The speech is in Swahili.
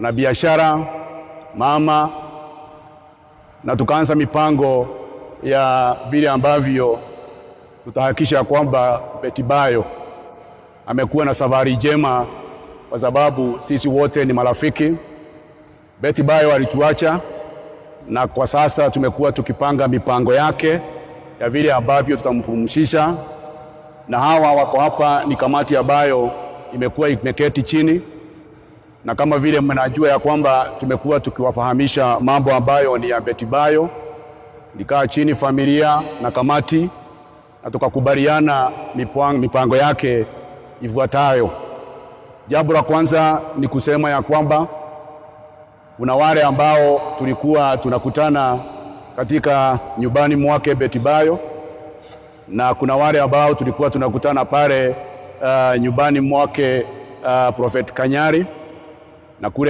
wanabiashara, mama, na tukaanza mipango ya vile ambavyo tutahakikisha kwamba Betty Bayo amekuwa na safari njema, kwa sababu sisi wote ni marafiki. Betty Bayo alituacha, na kwa sasa tumekuwa tukipanga mipango yake ya vile ambavyo tutampumzisha, na hawa wako hapa ni kamati ambayo imekuwa imeketi chini, na kama vile mnajua ya kwamba tumekuwa tukiwafahamisha mambo ambayo ni ya Betty Bayo. Nikaa chini familia na kamati na tukakubaliana mipango yake ifuatayo. Jambo la kwanza ni kusema ya kwamba kuna wale ambao tulikuwa tunakutana katika nyumbani mwake Betty Bayo, na kuna wale ambao tulikuwa tunakutana pale nyumbani mwake Prophet Kanyari, na kule